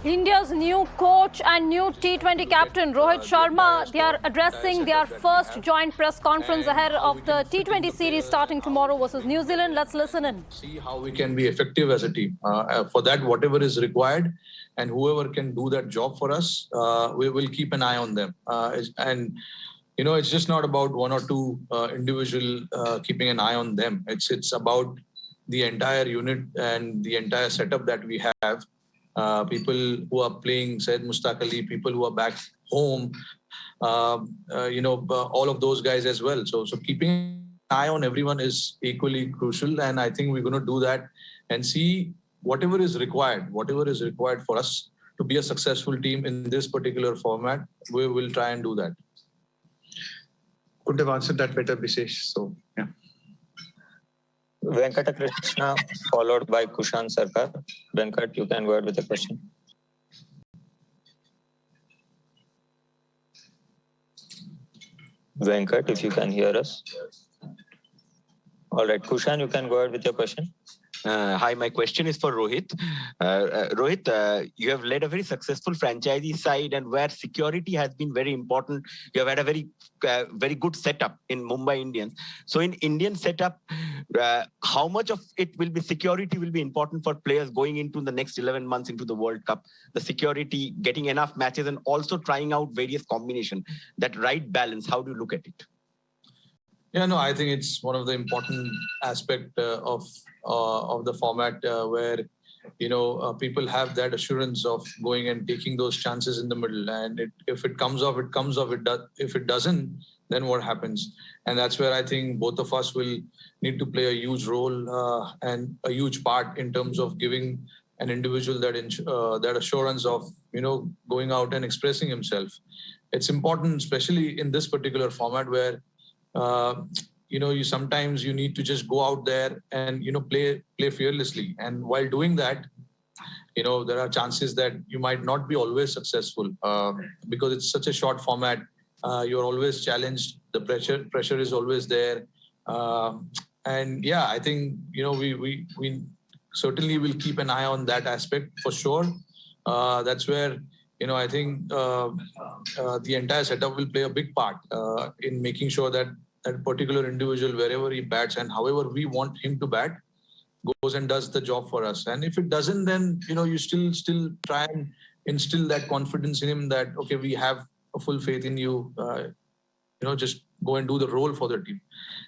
India's new coach and new T20 captain Rohit Sharma, they are addressing their first joint press conference ahead of the T20 series starting tomorrow versus New Zealand. Let's listen in. See how we can be effective as a team. For that, whatever is required and whoever can do that job for us, we will keep an eye on them. It's just not about one or two individual keeping an eye on them. It's about the entire unit and the entire setup that we have. People who are playing, Syed Mushtaq Ali, people who are back home, all of those guys as well. So keeping an eye on everyone is equally crucial. And I think we're going to do that and see whatever is required for us to be a successful team in this particular format. We will try and do that. Couldn't have answered that better, Bisesh. So, yeah. Venkata Krishna, followed by Kushan Sarkar. Venkat, you can go ahead with the question. Venkat, if you can hear us. All right, Kushan, you can go ahead with your question. Hi, my question is for Rohit. Rohit, you have led a very successful franchisee side, and where security has been very important. You have had a very good setup in Mumbai Indians. So in Indian setup, how much of it will be security will be important for players going into the next 11 months into the World Cup? The security, getting enough matches, and also trying out various combinations. That right balance, how do you look at it? Yeah, no, I think it's one of the important aspect of the format where people have that assurance of going and taking those chances in the middle, and if it comes off, it comes off. If it doesn't, then what happens? And that's where I think both of us will need to play a huge role and a huge part in terms of giving an individual that assurance of going out and expressing himself. It's important, especially in this particular format where you sometimes you need to just go out there and play fearlessly, and while doing that there are chances that you might not be always successful because it's such a short format. You're always challenged, the pressure is always there, and yeah, I think we certainly will keep an eye on that aspect for sure. That's where I think the entire setup will play a big part in making sure that that particular individual, wherever he bats and however we want him to bat, goes and does the job for us. And if it doesn't, then you still try and instill that confidence in him that okay, we have a full faith in you. Just go and do the role for the team.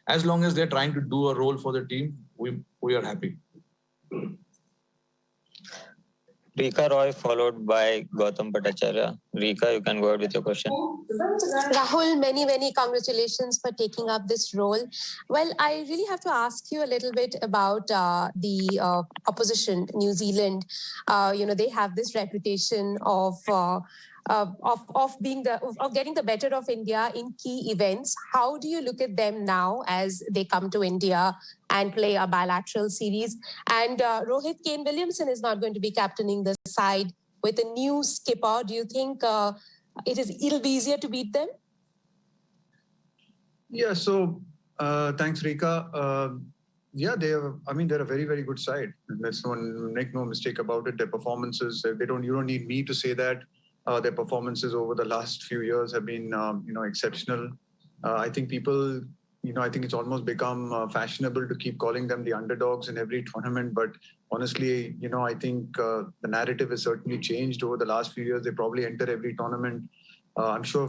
As long as they're trying to do a role for the team, we are happy. Rika Roy, followed by Gautam Bhattacharya. Rika, you can go ahead with your question. Rahul, many congratulations for taking up this role. Well, I really have to ask you a little bit about the opposition, New Zealand. They have this reputation of getting the better of India in key events. How do you look at them now as they come to India and play a bilateral series? And Rohit Kane Williamson is not going to be captaining the side with a new skipper. Do you think it'll be easier to beat them? Yeah, so thanks, Rika. They're a very, very good side. Let's make no mistake about it. Their performances, you don't need me to say that. Their performances over the last few years have been, exceptional. I think people, I think it's almost become fashionable to keep calling them the underdogs in every tournament. But honestly, I think the narrative has certainly changed over the last few years. They probably enter every tournament. I'm sure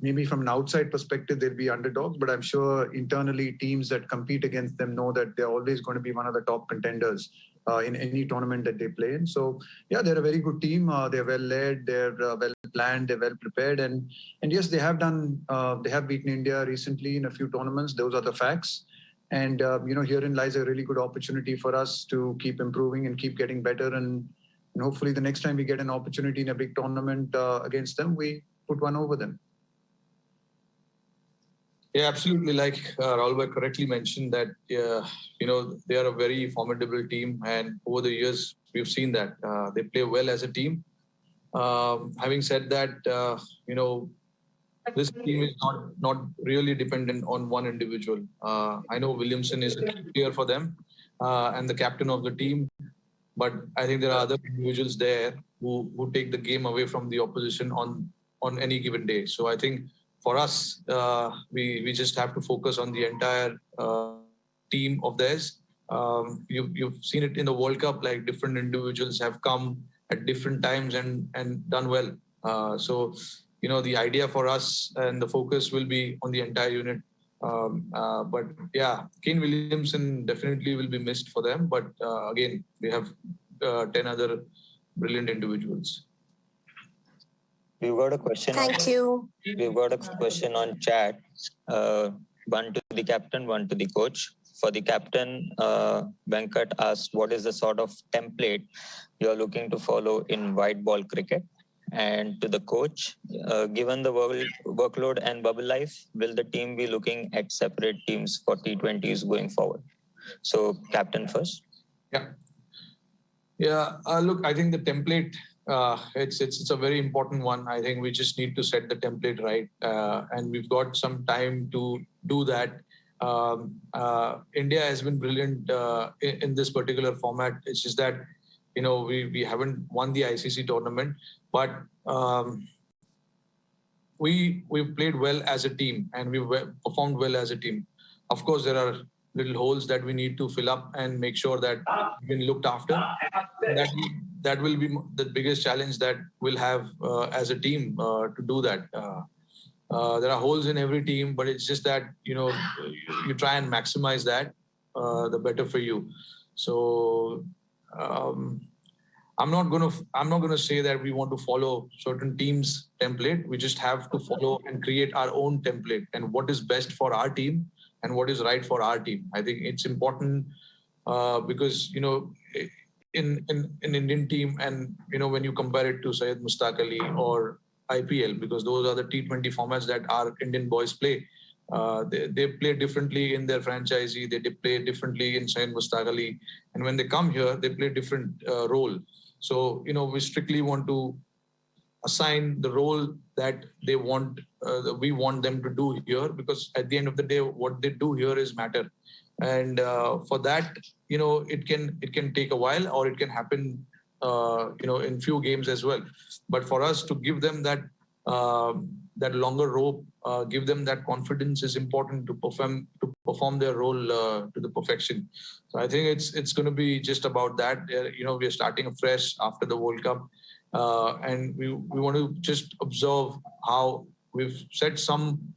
maybe from an outside perspective, they'll be underdogs, but I'm sure internally teams that compete against them know that they're always going to be one of the top contenders in any tournament that they play in. So yeah, they're a very good team. They're well led, they're well planned, they're well prepared. And yes, they have beaten India recently in a few tournaments. Those are the facts. And, herein lies a really good opportunity for us to keep improving and keep getting better. And hopefully the next time we get an opportunity in a big tournament against them, we put one over them. Yeah, absolutely. Like Rahul correctly mentioned that, they are a very formidable team. And over the years, we've seen that they play well as a team. Having said that, this team is not really dependent on one individual. I know Williamson is a key player for them and the captain of the team. but I think there are other individuals there who take the game away from the opposition on any given day. So I think for us, we just have to focus on the entire team of theirs. You've seen it in the World Cup, like different individuals have come at different times and done well. So, the idea for us and the focus will be on the entire unit. But yeah, Kane Williamson definitely will be missed for them. But again, we have 10 other brilliant individuals. We've got a question. Thank you. We've got a question on chat. One to the captain, one to the coach. For the captain, Venkat asked, what is the sort of template you're looking to follow in white ball cricket? And to the coach, given the workload and bubble life, will the team be looking at separate teams for T20s going forward? So, captain first. Yeah. Look, I think the template, it's a very important one. I think we just need to set the template right, and we've got some time to do that. India has been brilliant in this particular format. It's just that we haven't won the ICC tournament, but we've played well as a team and we've performed well as a team. Of course, there are little holes that we need to fill up and make sure that we've been looked after. That will be the biggest challenge that we'll have as a team to do that. There are holes in every team, but it's just that you try and maximize that, the better for you. So I'm not gonna say that we want to follow certain teams' template. We just have to follow and create our own template and what is best for our team and what is right for our team. I think it's important because in Indian team, and when you compare it to Syed Mushtaq Ali or IPL, because those are the T20 formats that our Indian boys play. They play differently in their franchisee. They play differently in Syed Mushtaq Ali, and when they come here, they play different role. So we strictly want to assign the role that they want. We want them to do here, because at the end of the day, what they do here is matter. And for that, it can take a while, or it can happen, in few games as well. But for us to give them that longer rope, give them that confidence is important to perform their role to the perfection. So I think it's going to be just about that. We are starting afresh after the World Cup, and we want to just observe how we've set some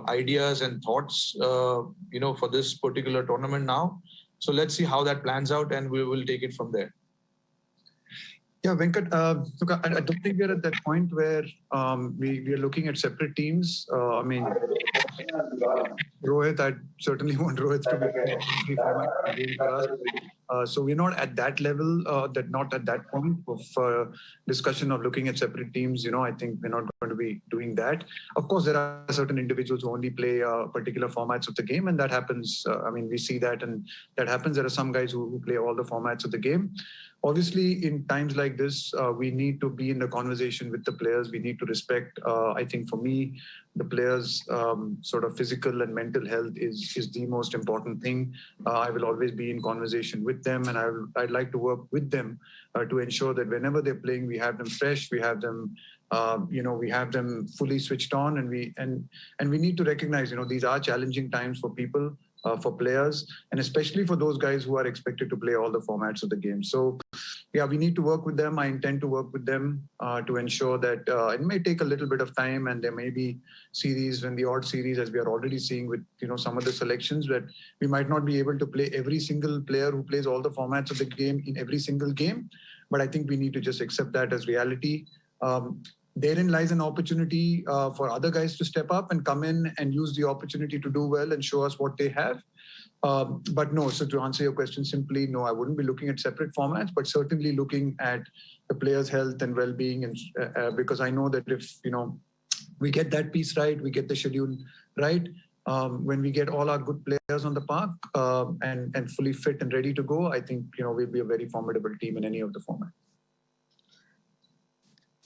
ideas and thoughts, for this particular tournament now. So let's see how that plans out, and we will take it from there. Yeah, Venkat, look, I don't think we're at that point where we are looking at separate teams. Rohit, I certainly want Rohit to be for us. So we're not at that level, not at that point of discussion of looking at separate teams. I think we're not going to be doing that. Of course, there are certain individuals who only play particular formats of the game, and that happens. We see that, and that happens. There are some guys who play all the formats of the game. Obviously, in times like this, we need to be in the conversation with the players. We need to respect, I think for me, the players' sort of physical and mental health is the most important thing. I will always be in conversation with them, and I'd like to work with them to ensure that whenever they're playing, we have them fresh, we have them, we have them fully switched on, and we need to recognize, these are challenging times for people. For players, and especially for those guys who are expected to play all the formats of the game. So, yeah, we need to work with them. I intend to work with them to ensure that it may take a little bit of time, and there may be series, and the odd series, as we are already seeing with some of the selections, that we might not be able to play every single player who plays all the formats of the game in every single game. But I think we need to just accept that as reality. Therein lies an opportunity for other guys to step up and come in and use the opportunity to do well and show us what they have. But no, so to answer your question simply, no, I wouldn't be looking at separate formats, but certainly looking at the players' health and well-being, and because I know that if we get that piece right, we get the schedule right. When we get all our good players on the park and fully fit and ready to go, I think we'll be a very formidable team in any of the formats.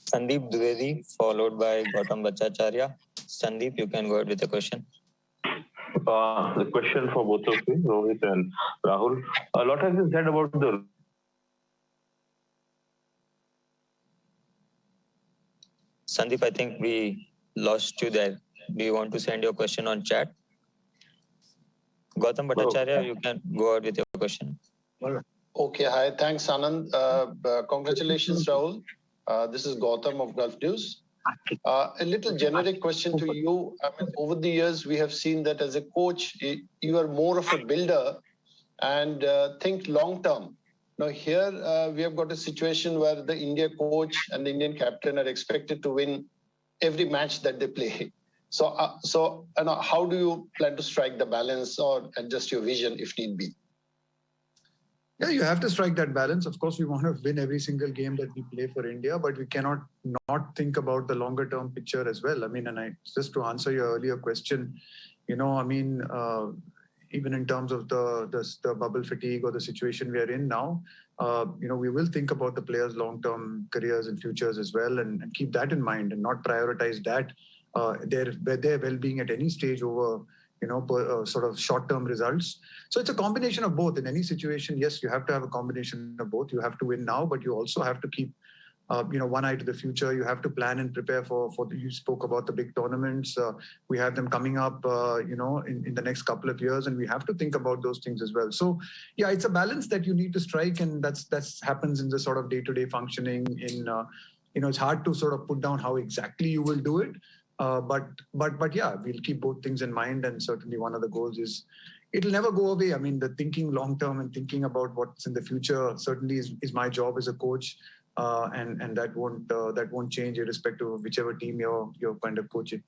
Sandeep Dwivedi, followed by Gautam Bhattacharya. Sandeep, you can go ahead with the question. The question for both of you, Rohit and Rahul. A lot has been said about the Sandeep, I think we lost you there. Do you want to send your question on chat? Gautam Bhattacharya, you can go ahead with your question. Okay, hi. Thanks, Anand. Congratulations, Rahul. This is Gautam of Gulf News. A little generic question to you. I mean, over the years, we have seen that as a coach, you are more of a builder and think long term. Now, here we have got a situation where the India coach and the Indian captain are expected to win every match that they play. So how do you plan to strike the balance or adjust your vision if need be? Yeah, you have to strike that balance. Of course, we want to win every single game that we play for India, but we cannot not think about the longer term picture as well. I mean, just to answer your earlier question, even in terms of the bubble fatigue or the situation we are in now, we will think about the players' long-term careers and futures as well, and keep that in mind and not prioritize that their well-being at any stage over sort of short-term results. So it's a combination of both. In any situation, yes, you have to have a combination of both. You have to win now, but you also have to keep one eye to the future. You have to plan and prepare for you spoke about the big tournaments. We have them coming up, in the next couple of years, and we have to think about those things as well. So, yeah, it's a balance that you need to strike, and that's happens in the sort of day-to-day functioning. It's hard to sort of put down how exactly you will do it. But yeah, we'll keep both things in mind, and certainly one of the goals is it'll never go away. I mean, the thinking long term and thinking about what's in the future certainly is my job as a coach. And that won't change irrespective of whichever team you're kind of coaching.